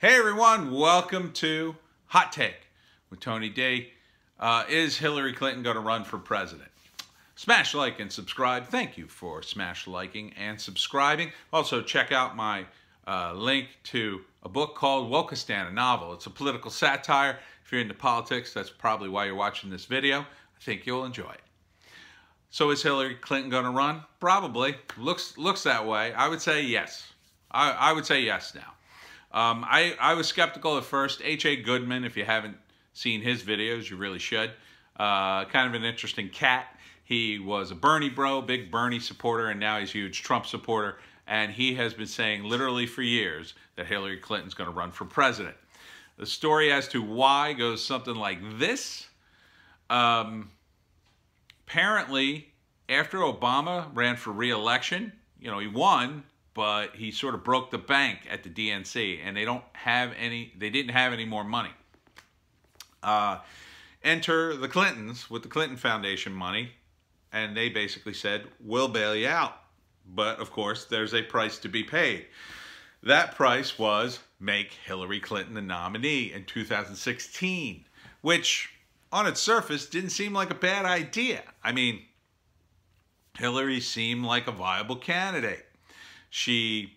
Hey everyone, welcome to Hot Take with Tony D. Is Hillary Clinton going to run for president? Smash like and subscribe. Thank you for smash liking and subscribing. Also check out my link to a book called Wokistan, a novel. It's a political satire. If you're into politics, that's probably why you're watching this video. I think you'll enjoy it. So is Hillary Clinton going to run? Probably. Looks that way. I would say yes. I would say yes now. I was skeptical at first. H.A. Goodman, if you haven't seen his videos, you really should. Kind of an interesting cat. He was a Bernie bro, big Bernie supporter, and now he's a huge Trump supporter. And he has been saying literally for years that Hillary Clinton's going to run for president. The story as to why goes something like this. Apparently, after Obama ran for re-election, he won, but he sort of broke the bank at the DNC, and they didn't have any more money. Enter the Clintons with the Clinton Foundation money, and they basically said, we'll bail you out. But, of course, there's a price to be paid. That price was make Hillary Clinton the nominee in 2016, which, on its surface, didn't seem like a bad idea. I mean, Hillary seemed like a viable candidate. She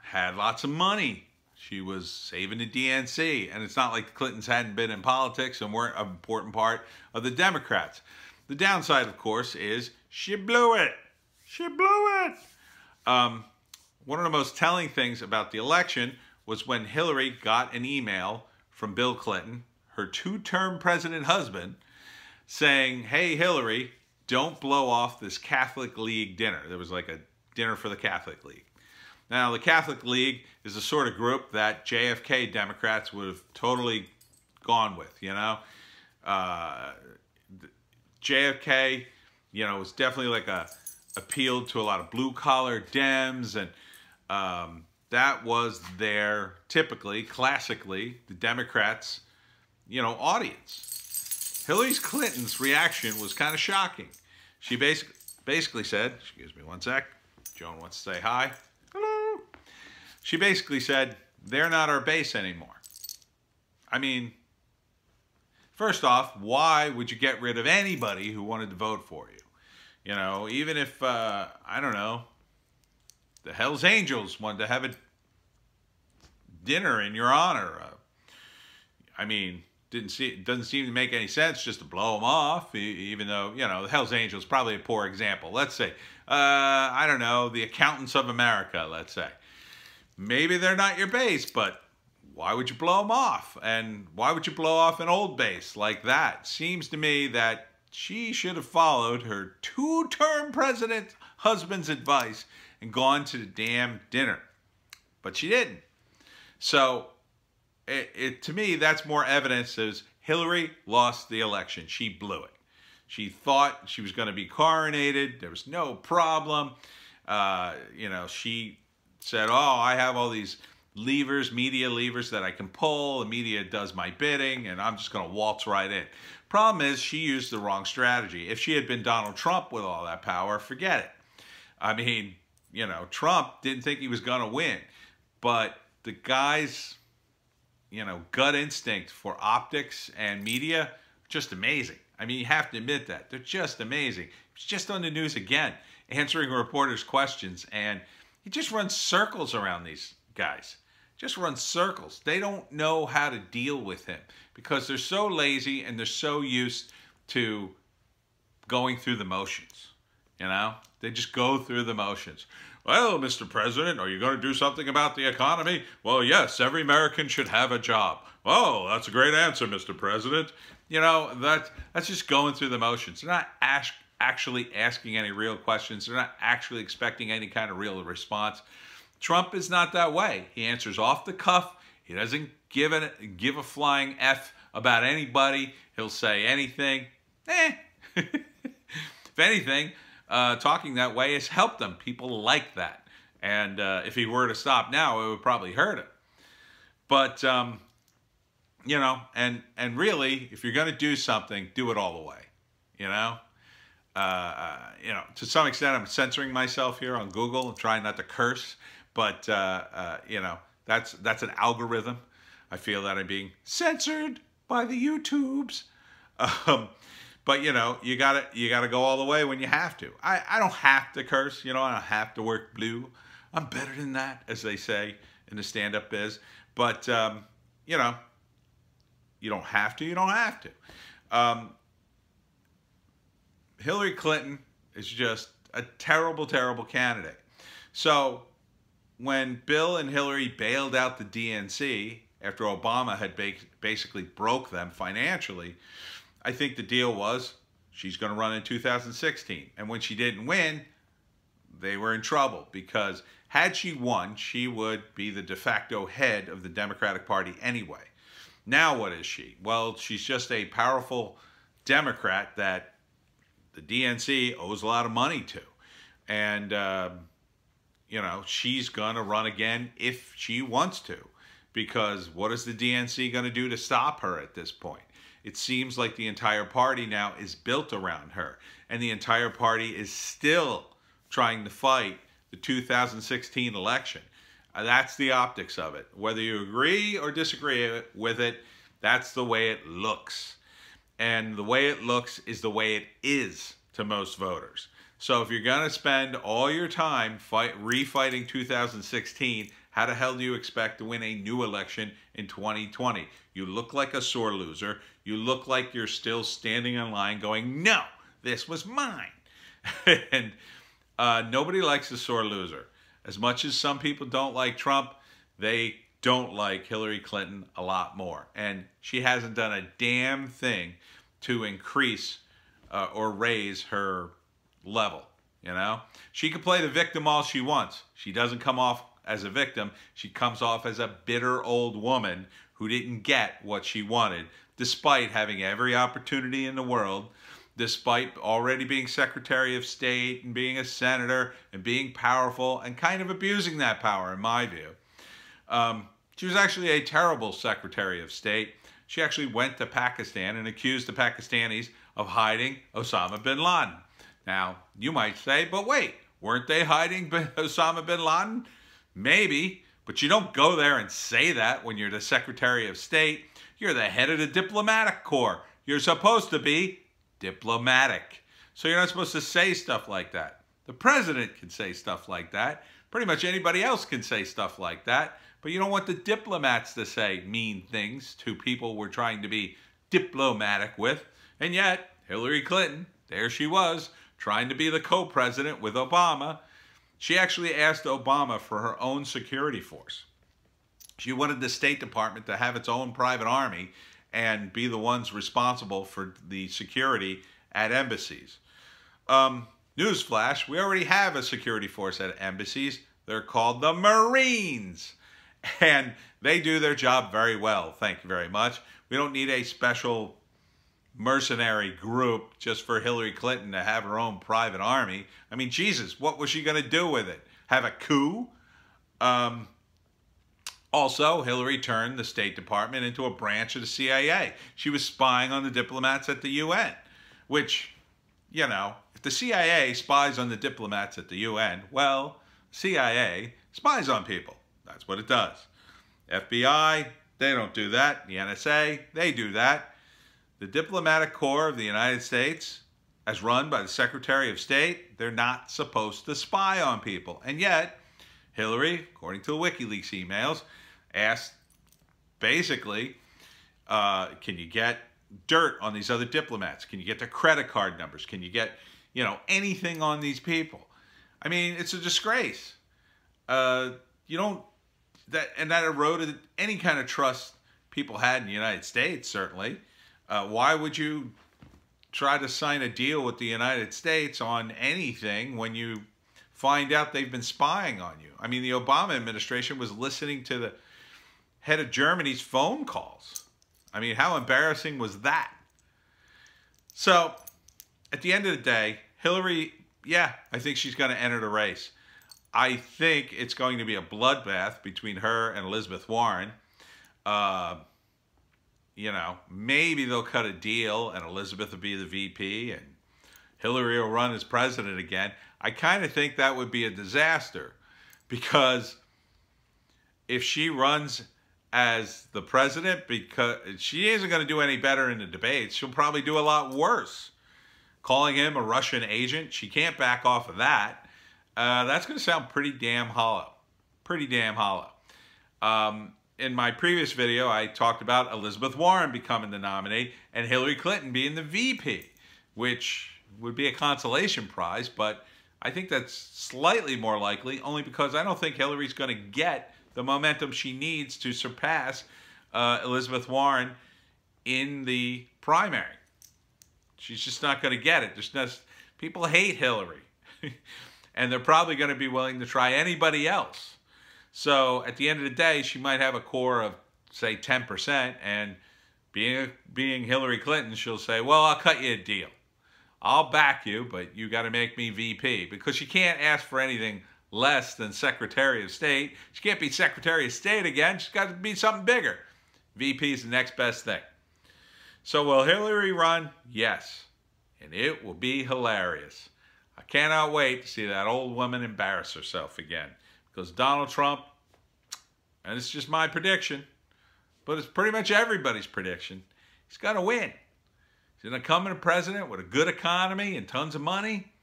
had lots of money. She was saving the DNC. And it's not like the Clintons hadn't been in politics and weren't an important part of the Democrats. The downside, of course, is she blew it. She blew it. One of the most telling things about the election was when Hillary got an email from Bill Clinton, her two-term president husband, saying, hey, Hillary, don't blow off this Catholic League dinner. There was like a dinner for the Catholic League. Now, the Catholic League is the sort of group that JFK Democrats would have totally gone with, JFK, was definitely like appealed to a lot of blue-collar Dems, and that was their, typically, classically, the Democrats, audience. Hillary Clinton's reaction was kind of shocking. She basically said, excuse me one sec, Joan wants to say hi. Hello. She basically said, they're not our base anymore. I mean, first off, why would you get rid of anybody who wanted to vote for you? Even if, I don't know, the Hells Angels wanted to have a dinner in your honor. I mean, it doesn't seem to make any sense just to blow them off, even though, the Hells Angels is probably a poor example. Let's say, I don't know, the Accountants of America, let's say. Maybe they're not your base, but why would you blow them off? And why would you blow off an old base like that? Seems to me that she should have followed her two-term president husband's advice and gone to the damn dinner. But she didn't. So, to me, that's more evidence as Hillary lost the election. She blew it. She thought she was going to be coronated. There was no problem. She said, oh, I have all these levers, media levers that I can pull. The media does my bidding, and I'm just going to waltz right in. Problem is, she used the wrong strategy. If she had been Donald Trump with all that power, forget it. I mean, Trump didn't think he was going to win. But the guy's, gut instinct for optics and media, just amazing. I mean, you have to admit that. They're just amazing. He's just on the news again, answering reporters' questions, and he just runs circles around these guys. Just runs circles. They don't know how to deal with him because they're so lazy and they're so used to going through the motions. They just go through the motions. Well, Mr. President, are you going to do something about the economy? Well, yes, every American should have a job. Oh, that's a great answer, Mr. President. That's just going through the motions. They're not actually asking any real questions. They're not actually expecting any kind of real response. Trump is not that way. He answers off the cuff. He doesn't give a flying F about anybody. He'll say anything. If anything, talking that way has helped them. People like that. And if he were to stop now, it would probably hurt him. But, and really, if you're going to do something, do it all the way. To some extent, I'm censoring myself here on Google and trying not to curse. But, that's an algorithm. I feel that I'm being censored by the YouTubes. But you know, you gotta go all the way when you have to. I don't have to curse, you know, I don't have to work blue. I'm better than that, as they say in the stand-up biz. But you know, you don't have to, you don't have to. Hillary Clinton is just a terrible, terrible candidate. So when Bill and Hillary bailed out the DNC after Obama had basically broke them financially, I think the deal was she's going to run in 2016. And when she didn't win, they were in trouble, because had she won, she would be the de facto head of the Democratic Party anyway. Now what is she? Well, she's just a powerful Democrat that the DNC owes a lot of money to. And, you know, she's going to run again if she wants to. Because what is the DNC going to do to stop her at this point? It seems like the entire party now is built around her. And the entire party is still trying to fight the 2016 election. That's the optics of it. Whether you agree or disagree with it, that's the way it looks. And the way it looks is the way it is to most voters. So if you're going to spend all your time refighting 2016, how the hell do you expect to win a new election in 2020? You look like a sore loser. You look like you're still standing in line going, no, this was mine. And nobody likes a sore loser. As much as some people don't like Trump, they don't like Hillary Clinton a lot more. And she hasn't done a damn thing to increase or raise her level, you know? She can play the victim all she wants. She doesn't come off as a victim. She comes off as a bitter old woman who didn't get what she wanted, despite having every opportunity in the world, despite already being Secretary of State and being a senator and being powerful and kind of abusing that power, in my view. She was actually a terrible Secretary of State. She actually went to Pakistan and accused the Pakistanis of hiding Osama bin Laden. Now, you might say, but wait, weren't they hiding Osama bin Laden? Maybe, but you don't go there and say that when you're the Secretary of State. You're the head of the diplomatic corps. You're supposed to be diplomatic. So you're not supposed to say stuff like that. The president can say stuff like that. Pretty much anybody else can say stuff like that. But you don't want the diplomats to say mean things to people we're trying to be diplomatic with. And yet, Hillary Clinton, there she was, trying to be the co-president with Obama. She actually asked Obama for her own security force. She wanted the State Department to have its own private army and be the ones responsible for the security at embassies. Newsflash, we already have a security force at embassies. They're called the Marines. And they do their job very well, thank you very much. We don't need a special mercenary group just for Hillary Clinton to have her own private army. I mean, Jesus, what was she going to do with it? Have a coup? Also, Hillary turned the State Department into a branch of the CIA. She was spying on the diplomats at the UN, which, you know, if the CIA spies on the diplomats at the UN, well, CIA spies on people. That's what it does. FBI, they don't do that. The NSA, they do that. The Diplomatic Corps of the United States, as run by the Secretary of State, they're not supposed to spy on people. And yet, Hillary, according to the WikiLeaks emails, asked basically, can you get dirt on these other diplomats? Can you get their credit card numbers? Can you get, you know, anything on these people? I mean, it's a disgrace. You don't, that eroded any kind of trust people had in the United States, certainly. Why would you try to sign a deal with the United States on anything when you find out they've been spying on you? I mean, the Obama administration was listening to the head of Germany's phone calls. I mean, how embarrassing was that? So, at the end of the day, Hillary, yeah, I think she's going to enter the race. I think it's going to be a bloodbath between her and Elizabeth Warren. You know, maybe they'll cut a deal and Elizabeth will be the VP and Hillary will run as president again. I kind of think that would be a disaster, because if she runs as the president, because she isn't going to do any better in the debates. She'll probably do a lot worse. Calling him a Russian agent, she can't back off of that. That's going to sound pretty damn hollow. Pretty damn hollow. In my previous video, I talked about Elizabeth Warren becoming the nominee and Hillary Clinton being the VP, which would be a consolation prize, but I think that's slightly more likely, only because I don't think Hillary's going to get the momentum she needs to surpass Elizabeth Warren in the primary. She's just not going to get it. People hate Hillary, and they're probably going to be willing to try anybody else. So at the end of the day, she might have a core of, say, 10%, and being Hillary Clinton, she'll say, well, I'll cut you a deal. I'll back you, but you got to make me VP, because she can't ask for anything less than Secretary of State. She can't be Secretary of State again. She's got to be something bigger. VP is the next best thing. So will Hillary run? Yes. And it will be hilarious. I cannot wait to see that old woman embarrass herself again. Because Donald Trump, and it's just my prediction, but it's pretty much everybody's prediction, he's going to win. He's an incumbent president with a good economy and tons of money.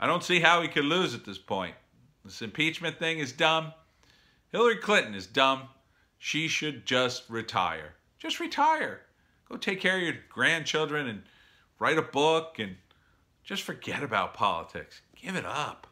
I don't see how he could lose at this point. This impeachment thing is dumb. Hillary Clinton is dumb. She should just retire. Just retire. Go take care of your grandchildren and write a book and just forget about politics. Give it up.